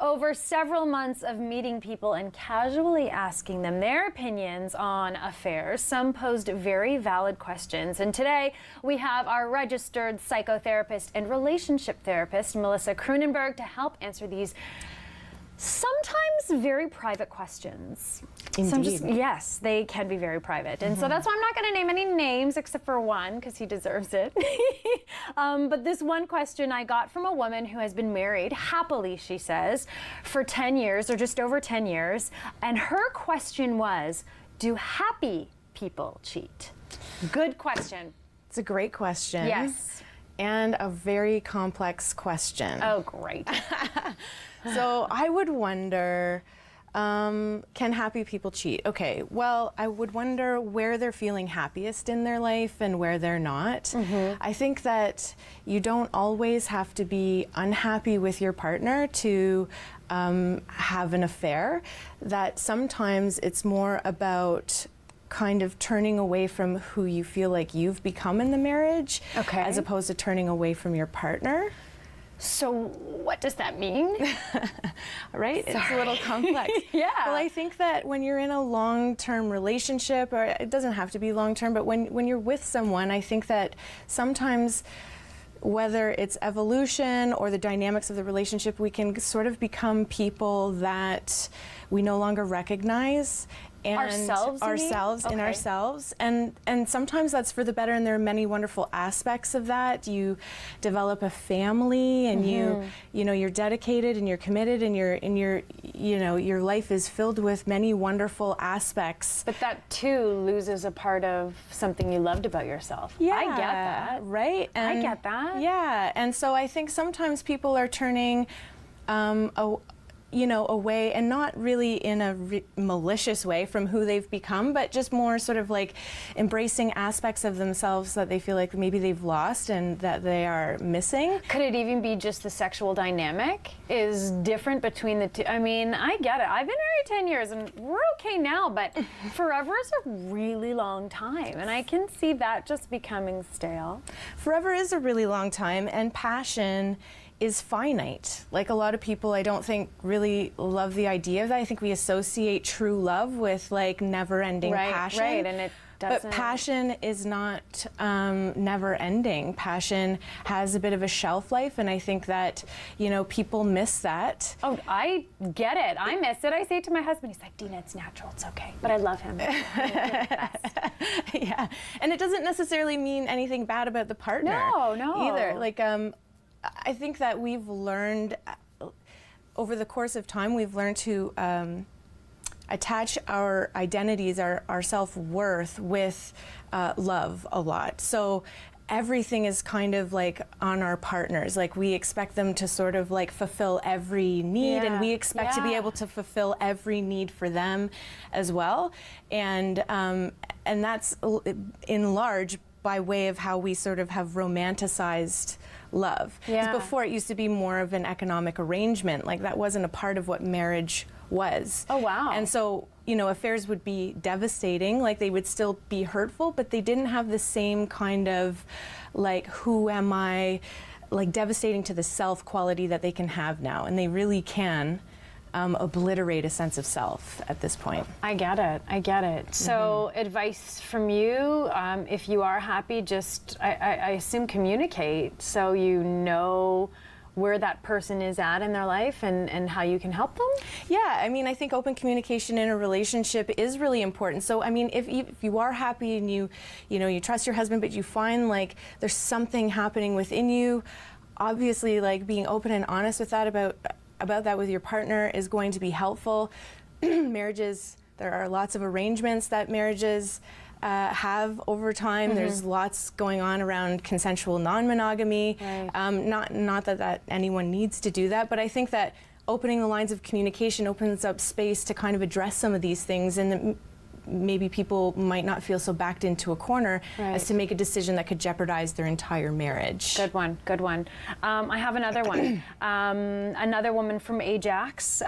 Over several months of meeting people and casually asking them their opinions on affairs, some posed very valid questions. And today we have our registered psychotherapist and relationship therapist, Melissa Kroonenberg, to help answer these sometimes very private questions. Indeed. Yes, they can be very private. And so that's why I'm not going to name any names except for one, because he deserves it. But this one question I got from a woman who has been married happily, she says, for 10 years or just over 10 years. And her question was, do happy people cheat? Good question. It's a great question. Yes. And a very complex question. Oh, great. So I would wonder, can happy people cheat? Okay, well, I would wonder where they're feeling happiest in their life and where they're not. I think that you don't always have to be unhappy with your partner to have an affair. That sometimes it's more about kind of turning away from who you feel like you've become in the marriage, as opposed to turning away from your partner. So what does that mean? Right? Sorry. It's a little complex. Yeah. Well, I think that when you're in a long-term relationship, or it doesn't have to be long-term, but when you're with someone, I think that sometimes, whether it's evolution or the dynamics of the relationship, we can sort of become people that we no longer recognize. And ourselves in ourselves, and sometimes that's for the better, and there are many wonderful aspects of that. You develop a family, and you know you're dedicated and you're committed, and your life is filled with many wonderful aspects. But that too loses a part of something you loved about yourself. Yeah, I get that. Right? And I get that. Yeah, and so I think sometimes people are turning away, and not really in a malicious way from who they've become, but just more sort of like embracing aspects of themselves that they feel like maybe they've lost and that they are missing. Could it even be just the sexual dynamic is different between the two? I mean, I get it. I've been married 10 years and we're okay now, but forever is a really long time, and I can see that just becoming stale. Forever is a really long time, and passion is finite. Like, a lot of people, I don't think, really love the idea of that. I think we associate true love with like never-ending passion. Right, and it doesn't. But passion is not never-ending. Passion has a bit of a shelf life, and I think that people miss that. Oh, I get it. I miss it. I say it to my husband. He's like, Dina, it's natural. It's okay. But I love him. Yeah, and it doesn't necessarily mean anything bad about the partner. No. Either. Like, I think that we've learned over the course of time, we've learned to attach our identities, our self-worth with love a lot. So everything is kind of like on our partners. Like, we expect them to sort of like fulfill every need, and we expect to be able to fulfill every need for them as well. And that's in large by way of how we sort of have romanticized love. Yeah. 'Cause before, it used to be more of an economic arrangement. Like, that wasn't a part of what marriage was. Oh, wow. And so, affairs would be devastating. Like, they would still be hurtful, but they didn't have the same kind of like, who am I, like, devastating to the self quality that they can have now. And they really can obliterate a sense of self at this point. I get it. So advice from you, if you are happy, just, I assume, communicate so you know where that person is at in their life and how you can help them? Yeah, I mean, I think open communication in a relationship is really important. So, I mean, if you are happy and you trust your husband, but you find like there's something happening within you, obviously, like, being open and honest with that about that with your partner is going to be helpful. Marriages, there are lots of arrangements that marriages have over time. There's lots going on around consensual non-monogamy. Right. Not that anyone needs to do that, but I think that opening the lines of communication opens up space to kind of address some of these things, and maybe people might not feel so backed into a corner as to make a decision that could jeopardize their entire marriage. Good one. I have another one. Another woman from Ajax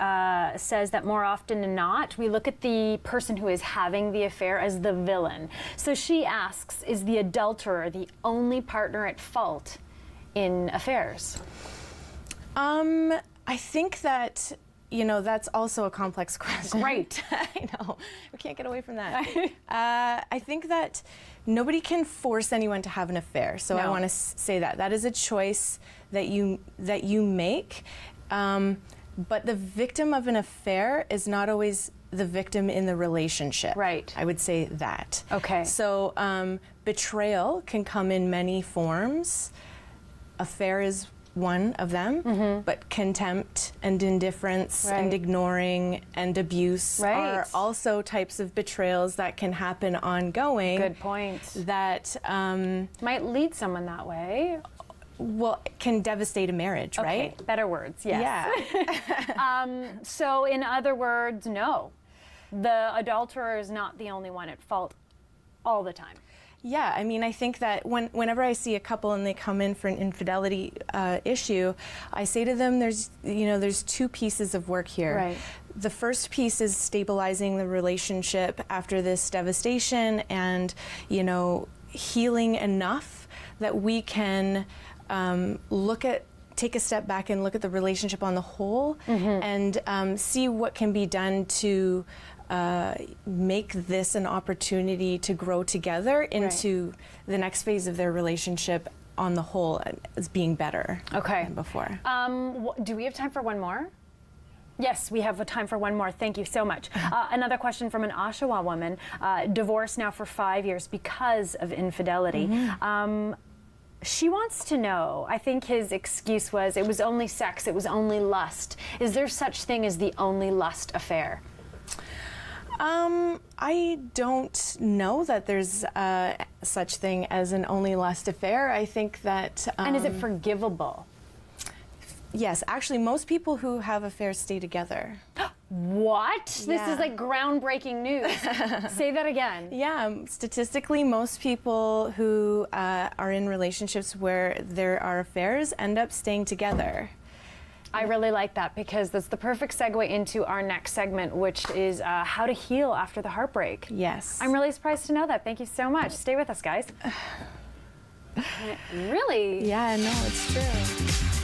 says that more often than not, we look at the person who is having the affair as the villain. So she asks, is the adulterer the only partner at fault in affairs? I think that, that's also a complex question. Right. I know. We can't get away from that. I think that nobody can force anyone to have an affair. So I No. want to say that. That is a choice that you make. But the victim of an affair is not always the victim in the relationship. Right. I would say that. Okay. So betrayal can come in many forms. Affair is one of them, but contempt and indifference and ignoring and abuse are also types of betrayals that can happen ongoing. Good point. That Might lead someone that way. well, can devastate a marriage, right? Okay, better words, yes. Yeah. So in other words, no. The adulterer is not the only one at fault all the time. Yeah, I mean, I think that whenever I see a couple and they come in for an infidelity issue, I say to them, there's two pieces of work here. Right. The first piece is stabilizing the relationship after this devastation and, healing enough that we can take a step back and look at the relationship on the whole and see what can be done to make this an opportunity to grow together into the next phase of their relationship on the whole as being better than before. Do we have time for one more? Yes, we have time for one more. Thank you so much. Another question from an Oshawa woman, divorced now for 5 years because of infidelity. She wants to know, I think his excuse was, it was only sex, it was only lust. Is there such thing as the only lust affair? I don't know that there's such thing as an only lust affair. I think that... and is it forgivable? Yes, actually, most people who have affairs stay together. What? This Yeah. is like groundbreaking news. Say that again. Yeah, statistically, most people who are in relationships where there are affairs end up staying together. I really like that because that's the perfect segue into our next segment, which is how to heal after the heartbreak. Yes. I'm really surprised to know that. Thank you so much. Stay with us, guys. Really? Yeah, no, it's true.